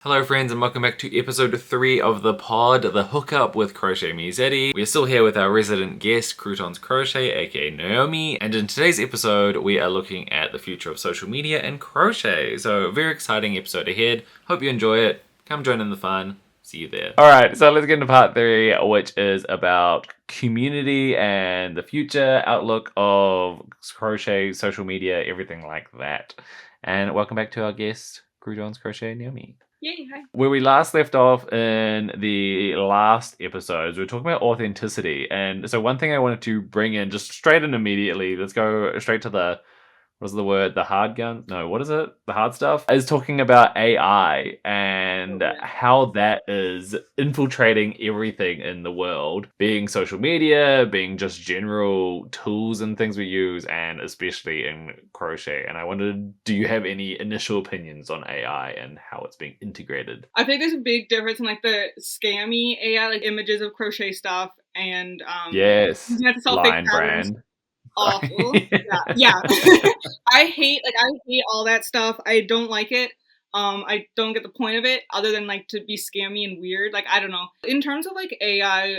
Hello friends and welcome back to episode 3 of the pod, The Hookup with Crochet Me Zaddy. We're still here with our resident guest, Croutonscrochet, aka Naomi, and in today's episode we are looking at the future of social media and crochet. So a very exciting episode ahead. Hope you enjoy it. Come join in the fun. See you there. Alright, so let's get into part 3, which is about community and the future outlook of crochet, social media, everything like that. And welcome back to our guest, Croutonscrochet Naomi. Yay, hi. Where we last left off in the last episodes, we were talking about authenticity. And so one thing I wanted to bring in just straight in immediately, let's go straight to the, what's the word? The hard gun? No, what is it? The hard stuff? Is talking about AI and how that is infiltrating everything in the world, being social media, being just general tools and things we use, and especially in crochet. And I wondered, do you have any initial opinions on AI and how it's being integrated? I think there's a big difference in like the scammy AI, like images of crochet stuff, and Yes, you have to sell fake line patterns. brand. Awful. Yeah. I hate all that stuff. I don't like it. I don't get the point of it other than like to be scammy and weird. Like, I don't know. In terms of like AI,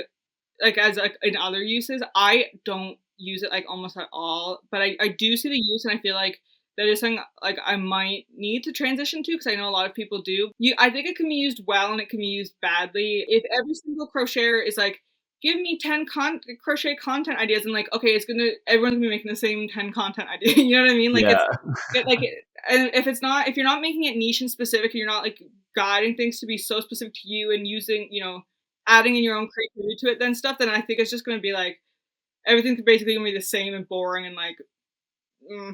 like as like in other uses, I don't use it like almost at all. But I do see the use, and I feel like that is something like I might need to transition to because I know a lot of people do. I think it can be used well and it can be used badly. If every single crocheter is like, give me 10 crochet content ideas, and like, okay, everyone's gonna be making the same 10 content ideas. You know what I mean? Like, Yeah. and if you're not making it niche and specific, and you're not like guiding things to be so specific to you and using, adding in your own creativity to it, then I think it's just gonna be like everything's basically gonna be the same and boring and like.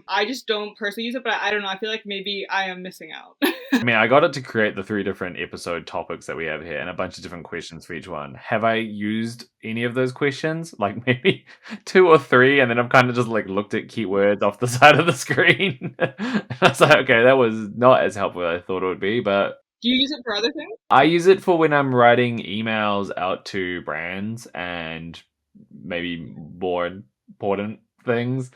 I just don't personally use it, but I don't know. I feel like maybe I am missing out. I mean, I got it to create the 3 different episode topics that we have here and a bunch of different questions for each one. Have I used any of those questions? Like maybe 2 or 3, and then I've kind of just like looked at keywords off the side of the screen. And I was like, okay, that was not as helpful as I thought it would be, but Do you use it for other things? I use it for when I'm writing emails out to brands and maybe more important things.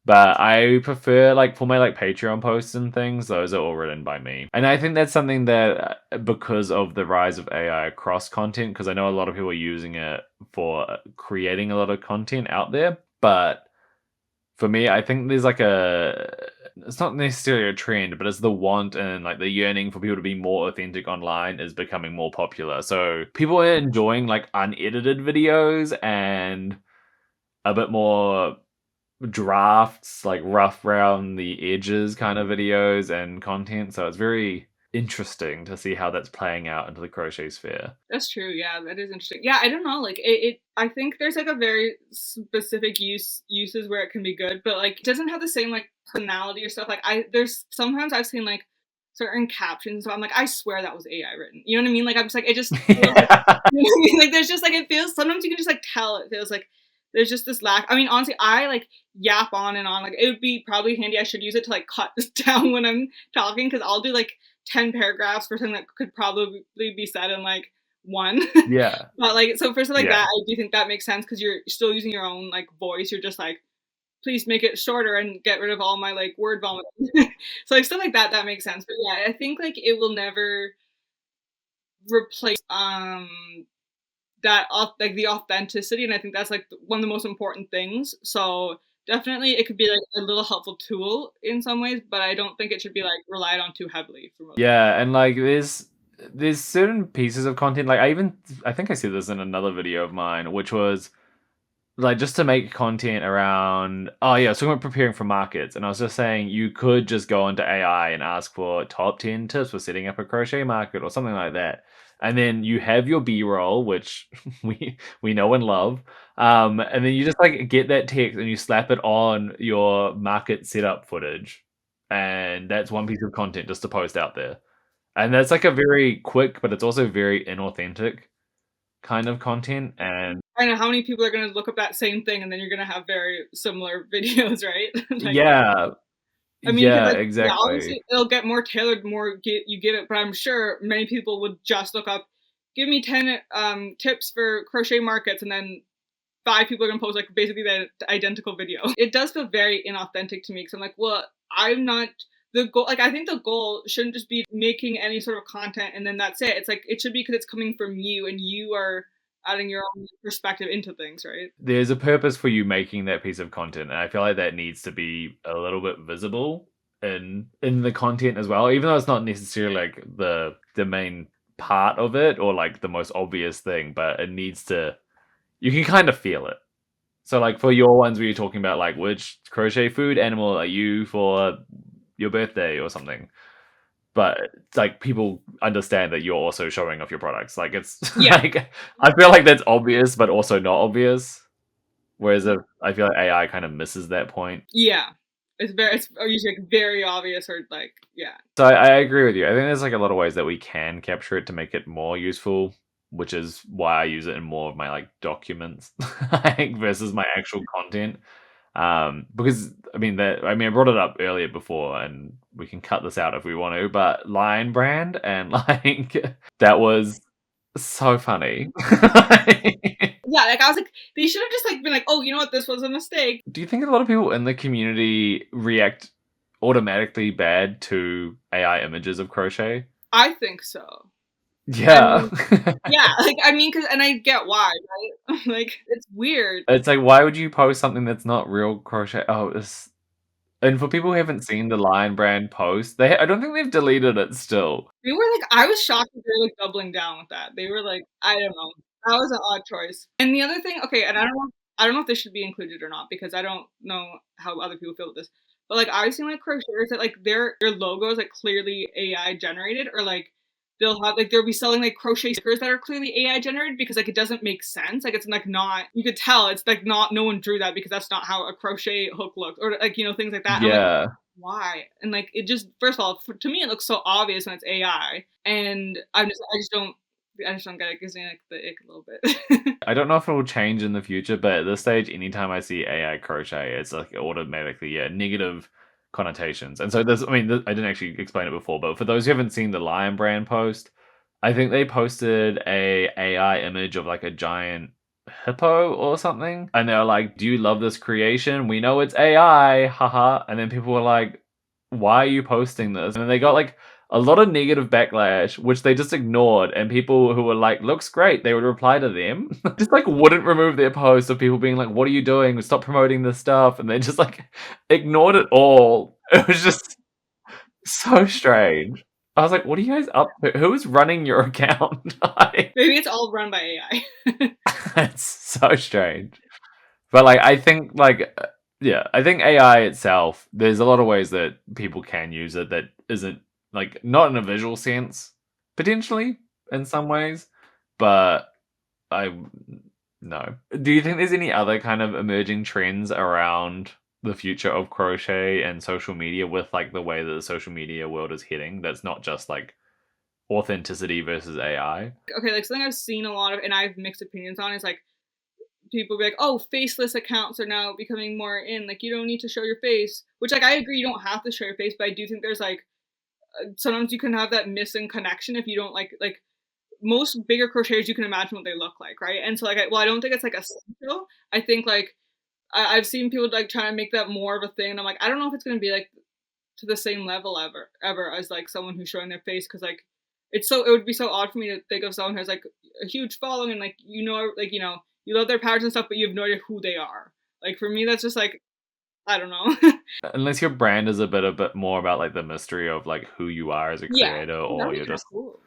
But I prefer, like, for my, like, Patreon posts and things, those are all written by me. And I think that's something that, because of the rise of AI across content, because I know a lot of people are using it for creating a lot of content out there. But for me, I think there's like it's not necessarily a trend, but it's the want and like the yearning for people to be more authentic online is becoming more popular. So people are enjoying like unedited videos and a bit more drafts, like rough around the edges kind of videos and content. So it's very interesting to see how that's playing out into the crochet sphere. That's true. Yeah, that is interesting. Yeah, I don't know. Like I think there's like a very specific uses where it can be good, but like it doesn't have the same like personality or stuff. Like there's sometimes I've seen like certain captions, so I'm like, I swear that was AI written. You know what I mean? Like I'm just like it just feels, you know what I mean? Like there's just like it feels. Sometimes you can just like tell it feels like there's just this lack. I mean, honestly, I like yap on and on. Like it would be probably handy. I should use it to like cut this down when I'm talking because I'll do like 10 paragraphs for something that could probably be said in like one. Yeah. But like, so for something like Yeah. that, I do think that makes sense because you're still using your own like voice. You're just like, please make it shorter and get rid of all my like word vomit. So like stuff like that makes sense. But yeah, I think like it will never replace that like the authenticity, and I think that's like one of the most important things. So definitely it could be like a little helpful tool in some ways, but I don't think it should be like relied on too heavily for most. Yeah, and like there's certain pieces of content, like I think I said this in another video of mine, which was like just to make content around, oh yeah, so we're preparing for markets, and I was just saying you could just go into AI and ask for top 10 tips for setting up a crochet market or something like that, and then you have your B-roll, which we know and love, and then you just like get that text and you slap it on your market setup footage, and that's one piece of content just to post out there, and that's like a very quick, but it's also very inauthentic kind of content. And I know how many people are going to look up that same thing, and then you're going to have very similar videos, right? Like, yeah. I mean, because Yeah, like, yeah, exactly. obviously it'll get more tailored, more you give it, but I'm sure many people would just look up, give me 10 tips for crochet markets, and then 5 people are gonna post like basically the identical video. It does feel very inauthentic to me because I'm like, well, I'm not the goal, like, I think the goal shouldn't just be making any sort of content and then that's it. It's like it should be because it's coming from you and you are adding your own perspective into things, right? There's a purpose for you making that piece of content, and I feel like that needs to be a little bit visible in the content as well, even though it's not necessarily like the main part of it or like the most obvious thing, but it needs to you can kind of feel it. So like for your ones where you're talking about like which crochet food animal are you for your birthday or something. But it's like people understand that you're also showing off your products. Like it's Yeah. like I feel like that's obvious, but also not obvious. Whereas if I feel like AI kind of misses that point. Yeah. It's usually like, very obvious or like yeah. So I agree with you. I think there's like a lot of ways that we can capture it to make it more useful, which is why I use it in more of my like documents like, versus my actual content. Because I brought it up earlier before, and we can cut this out if we want to. But Lion Brand and like that was so funny. Yeah, like I was like, they should have just like been like, oh, you know what, this was a mistake. Do you think a lot of people in the community react automatically bad to AI images of crochet? I think so. I Yeah. mean, yeah, like I mean, cause and I get why, right? Like it's weird. It's like, why would you post something that's not real crochet? Oh, it's and for people who haven't seen the Lion Brand post, I don't think they've deleted it still. They were like, I was shocked that they were like doubling down with that. They were like, I don't know, that was an odd choice. And the other thing, okay, and I don't know if this should be included or not because I don't know how other people feel with this. But like I've seen like crocheters that like their logo is like clearly AI generated or like they'll be selling like crochet stickers that are clearly AI generated because like it doesn't make sense. Like it's like not you could tell it's like not no one drew that because that's not how a crochet hook looks or like you know things like that. And I'm like, Yeah. why? And like it just first of all to me it looks so obvious when it's AI, and I just don't get it. It gives me like the ick a little bit. I don't know if it will change in the future, but at this stage, anytime I see AI crochet, it's like automatically, yeah, negative connotations. And so I didn't actually explain it before, but for those who haven't seen the Lion Brand post, I think they posted a AI image of like a giant hippo or something. And they were like, do you love this creation? We know it's AI, haha. And then people were like, why are you posting this? And then they got like a lot of negative backlash, which they just ignored. And people who were like, looks great, they would reply to them. Just like wouldn't remove their posts of people being like, what are you doing? Stop promoting this stuff. And they just like ignored it all. It was just so strange. I was like, what are you guys up to? Who is running your account? Like, Maybe it's all run by AI. it's so strange. But like, I think AI itself, there's a lot of ways that people can use it that isn't like not in a visual sense, potentially in some ways, but I no. Do you think there's any other kind of emerging trends around the future of crochet and social media with like the way that the social media world is heading? That's not just like authenticity versus AI. Okay, like something I've seen a lot of and I have mixed opinions on is like people be like, oh, faceless accounts are now becoming more in. Like you don't need to show your face, which like I agree you don't have to show your face, but I do think there's like sometimes you can have that missing connection if you don't like most bigger crocheters you can imagine what they look like, right? And so like I don't think it's like essential. I think like I've seen people like trying to make that more of a thing, and I'm like I don't know if it's gonna be like to the same level ever as like someone who's showing their face because like it would be so odd for me to think of someone who has like a huge following and like you love their patterns and stuff, but you have no idea who they are. Like for me, that's just like I don't know. Unless your brand is a bit more about like the mystery of like who you are as a Yeah, creator, that or would be you're kind of just cool.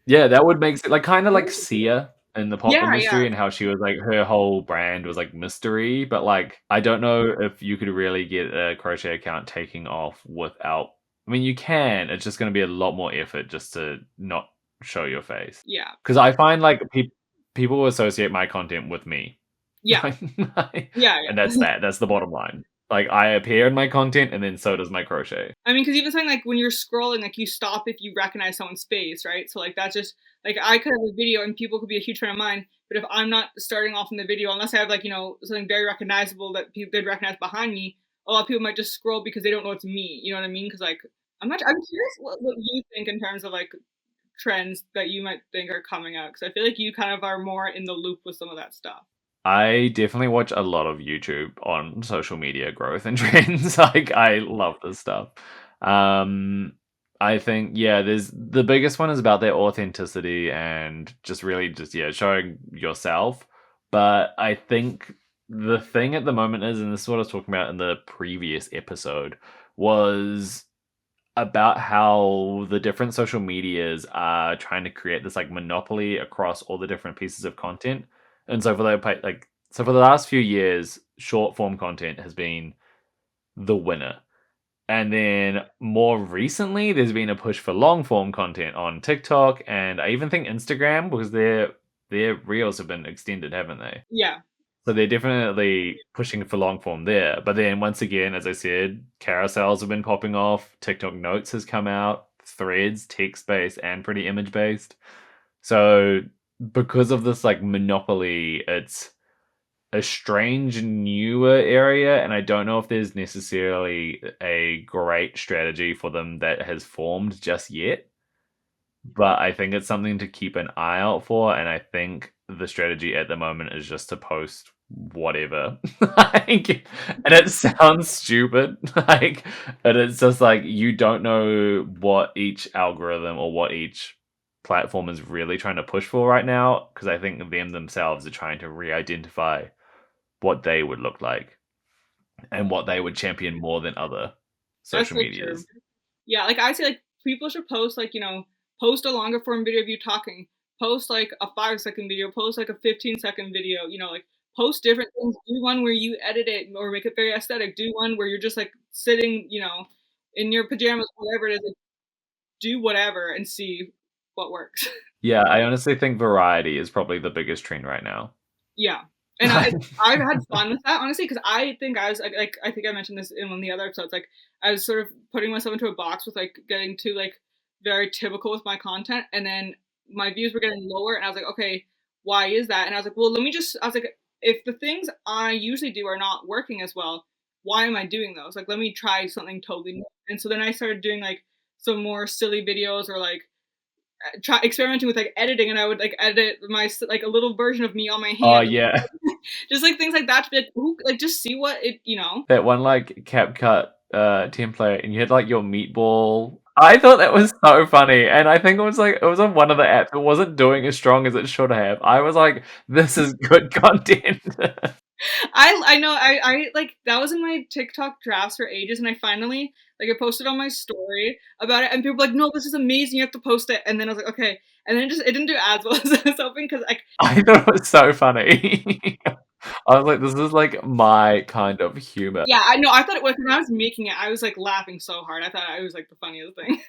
yeah, that would make it like kind of like Sia in the pop Yeah, yeah, industry and how she was like her whole brand was like mystery, but like I don't know if you could really get a crochet account taking off without. I mean, you can. It's just going to be a lot more effort just to not show your face. yeah, Because I find like people associate my content with me, yeah, yeah, and yeah. that's the bottom line. Like I appear in my content, and then so does my crochet. I mean, because even something like when you're scrolling, like you stop if you recognize someone's face, right? So like that's just like I could have a video and people could be a huge fan of mine, but if I'm not starting off in the video, unless I have like something very recognizable that people they'd recognize behind me, a lot of people might just scroll because they don't know it's me. You know what I mean? Because like I'm curious what you think in terms of like trends that you might think are coming out because I feel like you kind of are more in the loop with some of that stuff. I definitely watch a lot of YouTube on social media growth and trends. Like I love this stuff. Um, I think yeah, there's the biggest one is about their authenticity and just really just yeah, showing yourself. But I think the thing at the moment is, and this is what I was talking about in the previous episode, was about how the different social medias are trying to create this like monopoly across all the different pieces of content. And so for the last few years, short form content has been the winner. And then more recently, there's been a push for long form content on TikTok and I even think Instagram because their reels have been extended, haven't they? Yeah. So they're definitely pushing for long form there. But then once again, as I said, carousels have been popping off. TikTok Notes has come out, threads, text based and pretty image based. So because of this like monopoly, it's a strange newer area, and I don't know if there's necessarily a great strategy for them that has formed just yet. But I think it's something to keep an eye out for, and I think the strategy at the moment is just to post whatever. Like, and it sounds stupid, like, and it's just like you don't know what each algorithm or what each platform is really trying to push for right now, because I think them themselves are trying to re-identify what they would look like and what they would champion more than other That's social so true. medias. Yeah, like I say, like people should post like post a longer form video of you talking, post like a 5 second video, post like a 15-second video. Like post different things. Do one where you edit it or make it very aesthetic. Do one where you're just like sitting, in your pajamas, whatever it is. Like, do whatever and see what works. Yeah, I honestly think variety is probably the biggest trend right now. Yeah, and I've had fun with that honestly because I think I was like I think I mentioned this in one of the other episodes. Like I was sort of putting myself into a box with like getting too like very typical with my content, and then my views were getting lower, and I was like, okay, why is that? And I was like, well, let me just. I was like, if the things I usually do are not working as well, why am I doing those? Like, let me try something totally new. And so then I started doing like some more silly videos or like try experimenting with like editing, and I would like edit like a little version of me on my Oh, hand, yeah. just like things like that to be like, ooh, like just see what it. That one, like, CapCut, template, and you had, like, your meatball. I thought that was so funny, and I think it was on one of the apps. It wasn't doing as strong as it should have. I was like, "This is good content." I know I like that was in my TikTok drafts for ages, and I finally like I posted on my story about it, and people were like, no, this is amazing, you have to post it. And then I was like, okay, and then it didn't do as well as I was hoping because like I thought it was so funny. I was like, "This is, like, my kind of humor." yeah, I know, I thought it was when I was making it, I was like laughing so hard. I thought it was like the funniest thing.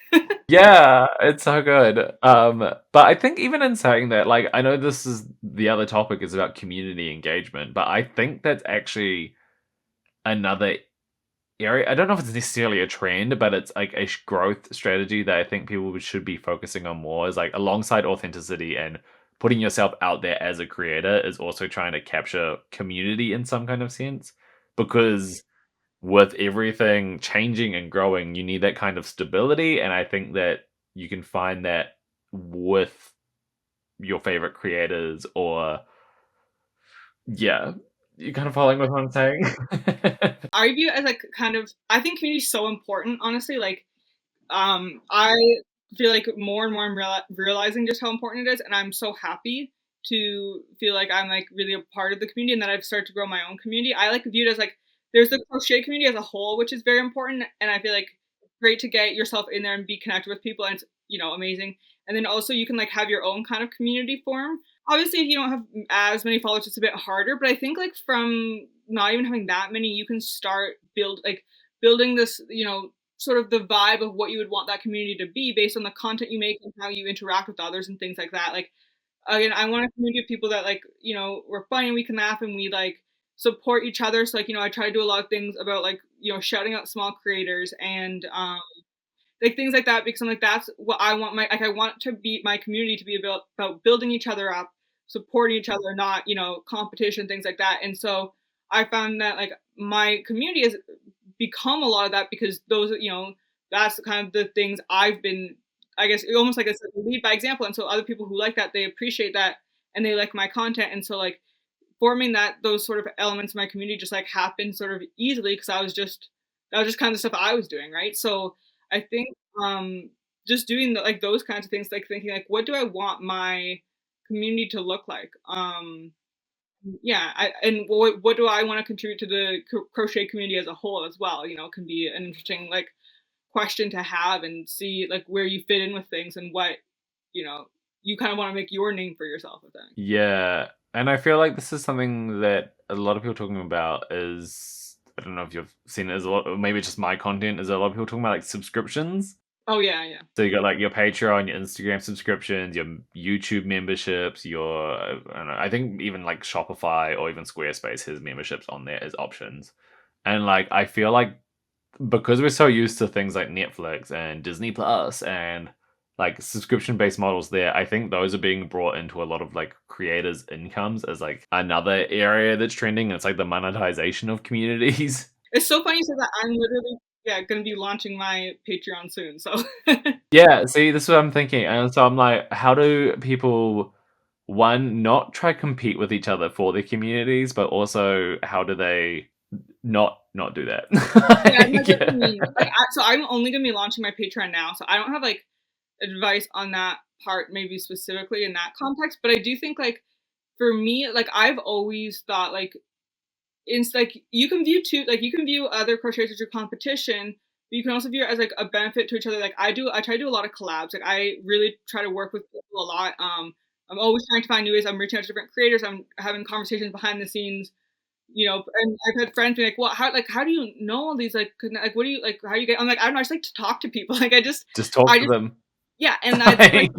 Yeah, it's so good. But I think even in saying that, like, I know this is the other topic is about community engagement, but I think that's actually another area. I don't know if it's necessarily a trend, but it's like a growth strategy that I think people should be focusing on more. Is like alongside authenticity and putting yourself out there as a creator is also trying to capture community in some kind of sense, because with everything changing and growing, you need that kind of stability. And I think that you can find that with your favorite creators, or yeah, you kind of following what I'm saying. I view it as like kind of I think community is so important, honestly. Like I feel like more and more I'm realizing just how important it is, and I'm so happy to feel like I'm like really a part of the community and that I've started to grow my own community. I like view it as like there's the crochet community as a whole, which is very important, and I feel like it's great to get yourself in there and be connected with people, and it's amazing. And then also you can like have your own kind of community form. Obviously, if you don't have as many followers, it's a bit harder. But I think like from not even having that many, you can start building this sort of the vibe of what you would want that community to be based on the content you make and how you interact with others and things like that. Like again, I want a community of people that like, we're funny and we can laugh and we like support each other. So like, I try to do a lot of things about like, shouting out small creators and like things like that because I'm like that's what I want I want to be my community to be about building each other up, supporting each other, not, competition, things like that. And so I found that like my community has become a lot of that because those, that's kind of the things I've been, I guess, almost like I said, lead by example. And so other people who like that, they appreciate that and they like my content. And so like forming those sort of elements of my community just like happened sort of easily because that was just kind of the stuff I was doing, right? So I think just doing like those kinds of things, like thinking like, what do I want my community to look like? Yeah, and what do I want to contribute to the crochet community as a whole as well? Can be an interesting like question to have and see like where you fit in with things and what you know you kind of want to make your name for yourself with that. Yeah, and I feel like this is something that a lot of people talking about is I don't know if you've seen it as a lot, or maybe it's just my content is a lot of people talking about like subscriptions. Oh yeah, yeah. So you got like your Patreon, your Instagram subscriptions, your YouTube memberships, your I don't know, I think even like Shopify or even Squarespace has memberships on there as options. And like I feel like because we're so used to things like Netflix and Disney Plus and like subscription based models there, I think those are being brought into a lot of like creators' incomes as like another area that's trending. It's like the monetization of communities. It's so funny you said that. I'm literally yeah gonna be launching my Patreon soon. So Yeah, see, this is what I'm thinking. And so I'm like, how do people one not try to compete with each other for their communities, but also how do they not do that? yeah, no, I get what you Like, mean. Like, so I'm only gonna be launching my Patreon now, so I don't have like advice on that part, maybe specifically in that context. But I do think like for me, like I've always thought like it's like you can view you can view other crocheters as your competition, but you can also view it as like a benefit to each other. Like I try to do a lot of collabs. Like I really try to work with people a lot. I'm always trying to find new ways. I'm reaching out to different creators. I'm having conversations behind the scenes. And I've had friends be like, "Well, how do you know all these like what do you like how do you get?" I'm like, I don't know. I just like to talk to people. Like just talk I to just them. yeah, and Like,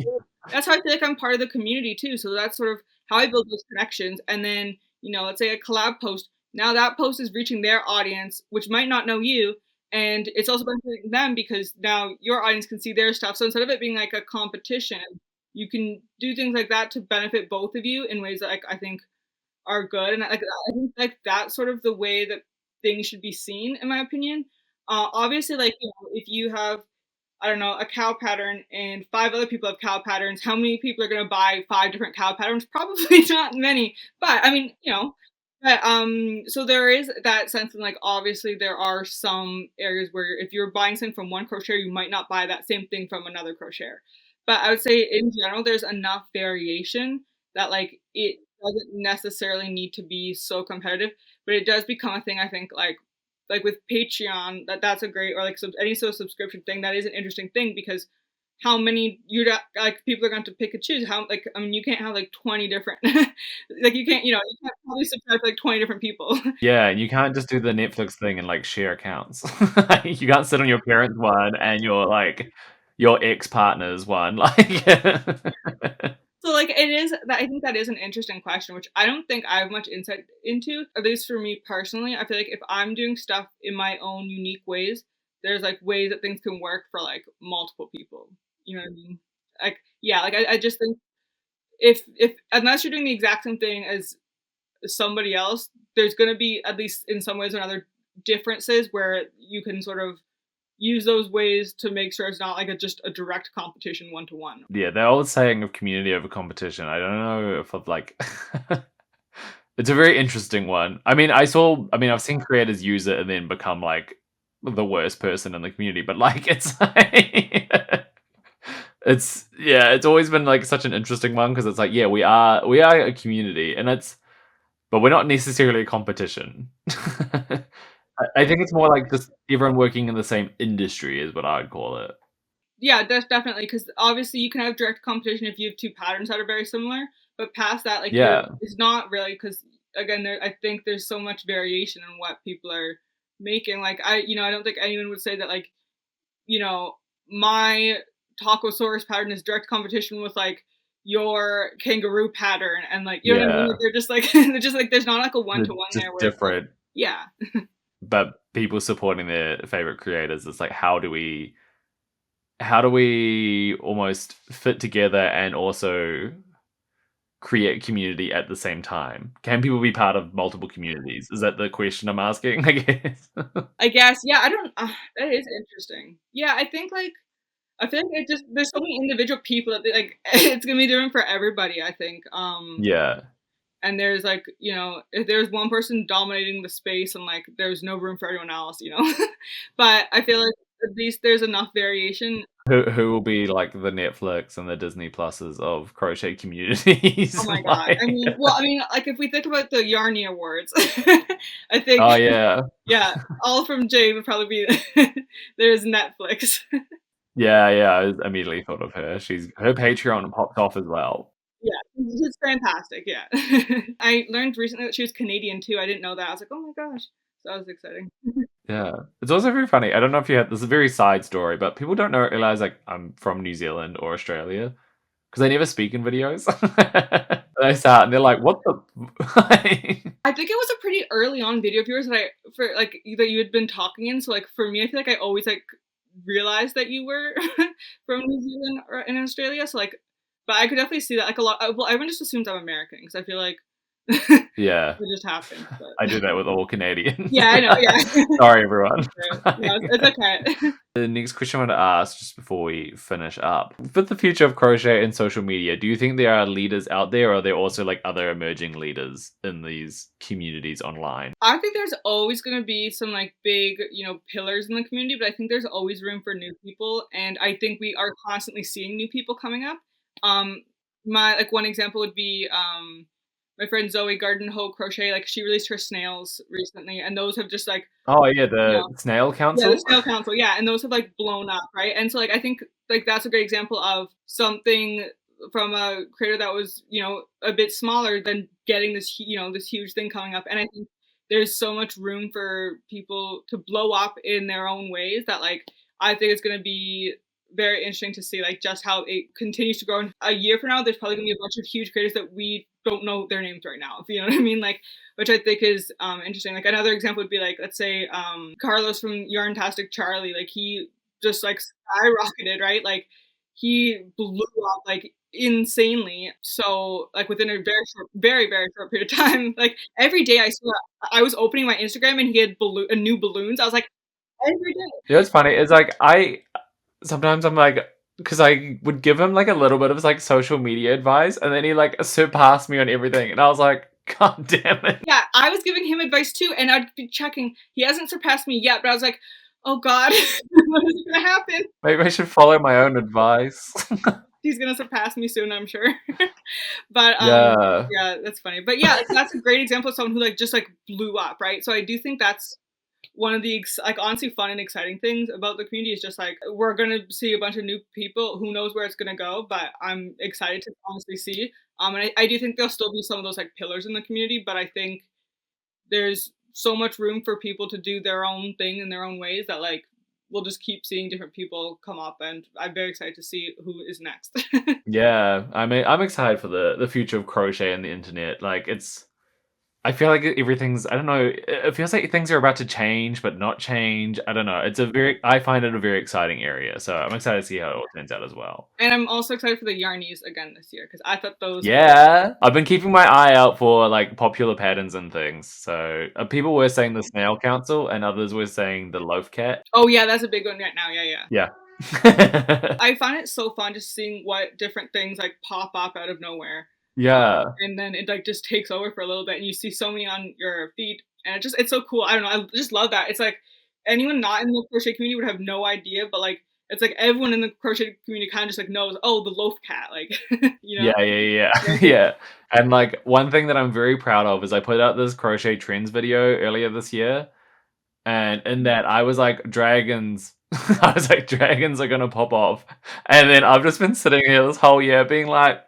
that's how I feel like I'm part of the community too. So that's sort of how I build those connections. And then, let's say a collab post. Now that post is reaching their audience, which might not know you, and it's also benefiting them because now your audience can see their stuff. So instead of it being like a competition, you can do things like that to benefit both of you in ways that like I think are good. And I think like that's sort of the way that things should be seen, in my opinion. Obviously, like if you have I don't know, a cow pattern and five other people have cow patterns, how many people are going to buy five different cow patterns? Probably not many. But I mean, but so there is that sense and like obviously there are some areas where if you're buying something from one crocheter, you might not buy that same thing from another crocheter. But I would say in general there's enough variation that like it doesn't necessarily need to be so competitive, but it does become a thing I think like with Patreon, that's a great or like any sort of subscription thing that is an interesting thing because how many like people are going to pick and choose how like I mean you can't have like 20 different like you can't probably subscribe to like 20 different people. yeah, you can't just do the Netflix thing and like share accounts. You can't sit on your parents' one and your ex-partner's one. Like So like it is that I think that is an interesting question, which I don't think I have much insight into. At least for me personally, I feel like if I'm doing stuff in my own unique ways, there's like ways that things can work for like multiple people. You know what I mean? Like yeah, like I just think if unless you're doing the exact same thing as somebody else, there's gonna be at least in some ways or another differences where you can sort of use those ways to make sure it's not like just a direct competition one to one. yeah, the old saying of community over competition. I don't know if I've like it's a very interesting one. I've seen creators use it and then become like the worst person in the community, but like it's like it's always been like such an interesting one because it's like yeah, we are a community and but we're not necessarily a competition. I think it's more like just everyone working in the same industry is what I would call it. Yeah, that's definitely because obviously you can have direct competition if you have two patterns that are very similar, but past that, like there Yeah. is not really because again, I think there's so much variation in what people are making. Like I don't think anyone would say that like you know my tacosaurus pattern is direct competition with like your kangaroo pattern, and like you know what I mean. Yeah. Like, they're just like they're just like there's not like a one They're to one just there where it's like different, yeah. but people supporting their favorite creators. It's like how do we almost fit together and also create community at the same time? Can people be part of multiple communities? Is that the question I'm asking, I guess? I guess yeah. I don't. That is interesting. Yeah, I think like I feel like it just there's so many individual people that like it's gonna be different for everybody, I think. Yeah. And there's like, if there's one person dominating the space and like there's no room for everyone else. But I feel like at least there's enough variation. Who will be like the Netflix and the Disney Pluses of crochet Oh communities? my god. I Like, mean, well, I mean, like, if we think about the Yarny Awards, I oh think, yeah, yeah, all from Jay would probably be there's Netflix. yeah. I immediately thought of her. Her Patreon popped off as well. Yeah, she's fantastic, yeah. I learned recently that she was Canadian too, I didn't know that, I was like, "Oh my gosh." So that was exciting. Yeah, it's also very funny. I don't know if you had this is a very side story, but people don't know realize like I'm from New Zealand or Australia because I never speak in videos. And I start and they're like, "What the?" I think it was a pretty early on video viewers that for like that you had been talking in. So like for me, I feel like I always like realized that you were from New Zealand or in Australia. So like, but I could definitely see that like a lot. Well, everyone just assumes I'm American because I feel like it Yeah, just happens. But I do that with all Canadians. yeah, I know. Yeah, Sorry, everyone. no, it's okay. The next question I want to ask, just before we finish up, with the future of crochet and social media, do you think there are leaders out there, or are there also like other emerging leaders in these communities online? I think there's always going to be some like big, pillars in the community, but I think there's always room for new people, and I think we are constantly seeing new people coming up. Um, my like one example would be my friend Zoe Garden Hoe Crochet. Like she released her snails recently, and those have just like Oh yeah, you the know Snail yeah, the Council. snail council, yeah, and those have like blown up, right? And so like I think like that's a great example of something from a creator that was a bit smaller than getting this huge thing coming up. And I think there's so much room for people to blow up in their own ways that like I think it's going to be very interesting to see like just how it continues to grow. In a year from now, there's probably going to be a bunch of huge creators that we don't know their names right now. If you know what I mean, like which I think is interesting. Like another example would be like let's say Carlos from Yarntastic Charlie. Like he just like skyrocketed, right? Like he blew up like insanely. So like within a very very short period of time. Like every day I was opening my Instagram and he had new balloons. I was like every day. You know what's funny is like I sometimes I'm like because I would give him like a little bit of like social media advice, and then he like surpassed me on everything, and I was like, God damn it. Yeah, I was giving him advice too, and I'd be checking. He hasn't surpassed me yet, but I was like, oh God, what is gonna happen? Maybe I should follow my own advice. He's gonna surpass me soon, I'm sure. But Yeah. yeah, that's funny. But yeah, that's a great example of someone who like just like blew up, right? So I do think that's one of the like honestly fun and exciting things about the community is just like we're gonna see a bunch of new people. Who knows where it's gonna go? But I'm excited to honestly see. And I do think there'll still be some of those like pillars in the community, but I think there's so much room for people to do their own thing in their own ways that like we'll just keep seeing different people come up, and I'm very excited to see who is next. Yeah. I mean, I'm excited for the future of crochet and the internet. Like I feel like everything's I don't know, it feels like things are about to change but not change. I don't know. I find it a very exciting area. So I'm excited to see how it all turns out as well. And I'm also excited for the Yarnies again this year because I thought those. Yeah. I've been keeping my eye out for like popular patterns and things. So people were saying the Snail Council and others were saying the Loaf Cat. Oh yeah, that's a big one right now. Yeah, yeah. Yeah. I find it so fun just seeing what different things like pop up out of nowhere. Yeah. And then it like just takes over for a little bit, and you see so many on your feed, and it's so cool. I don't know, I just love that. It's like anyone not in the crochet community would have no idea, but like it's like everyone in the crochet community kind of just like knows. Oh, the loaf cat, like Yeah. Yeah. And like one thing that I'm very proud of is I put out this crochet trends video earlier this year. And in that I was like dragons I was like dragons are gonna pop off. And then I've just been sitting here this whole year being like,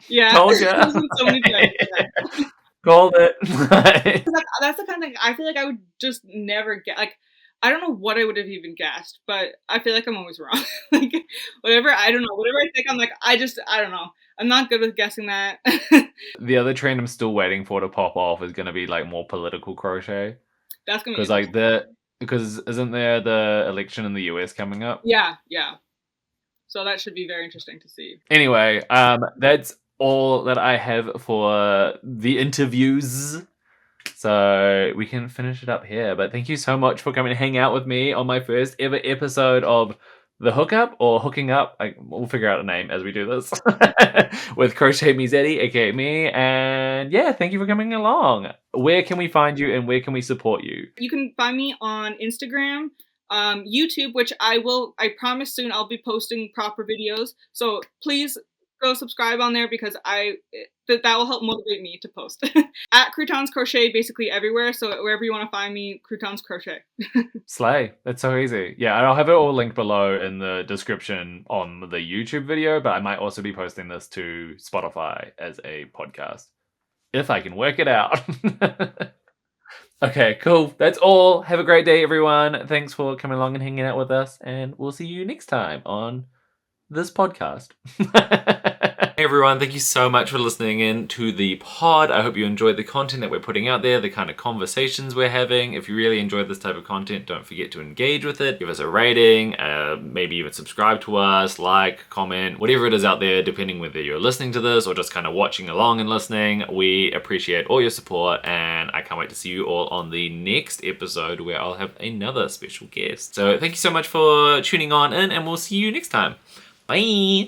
Yeah, told ya. there's been so many times. Yeah. Called it. That's the kind of thing I feel like I would just never get. Like, I don't know what I would have even guessed, but I feel like I'm always wrong. Like, whatever, I don't know. Whatever I think, I'm like, I don't know. I'm not good with guessing that. The other trend I'm still waiting for to pop off is gonna be like more political crochet. That's gonna be Because like because isn't there the election in the US coming up? yeah. So that should be very interesting to see. Anyway, that's all that I have for the interviews. So we can finish it up here. But thank you so much for coming to hang out with me on my first ever episode of The Hookup or Hooking Up. We'll figure out a name as we do this with Crochet Me Zaddy, aka me. And yeah, thank you for coming along. Where can we find you and where can we support you? You can find me on Instagram YouTube, which I promise soon I'll be posting proper videos. So please go subscribe on there because that will help motivate me to post. At Croutonscrochet basically everywhere. So wherever you want to find me, Croutonscrochet. Slay. That's so easy. Yeah, and I'll have it all linked below in the description on the YouTube video, but I might also be posting this to Spotify as a podcast. If I can work it out. Okay, cool. That's all. Have a great day, everyone. Thanks for coming along and hanging out with us, and we'll see you next time on this podcast. Hey everyone, thank you so much for listening in to the pod. I hope you enjoyed the content that we're putting out there, the kind of conversations we're having. If you really enjoyed this type of content, don't forget to engage with it. Give us a rating, maybe even subscribe to us, like, comment, whatever it is out there, depending whether you're listening to this or just kind of watching along and listening. We appreciate all your support, and I can't wait to see you all on the next episode where I'll have another special guest. So thank you so much for tuning on in, and we'll see you next time. Bye!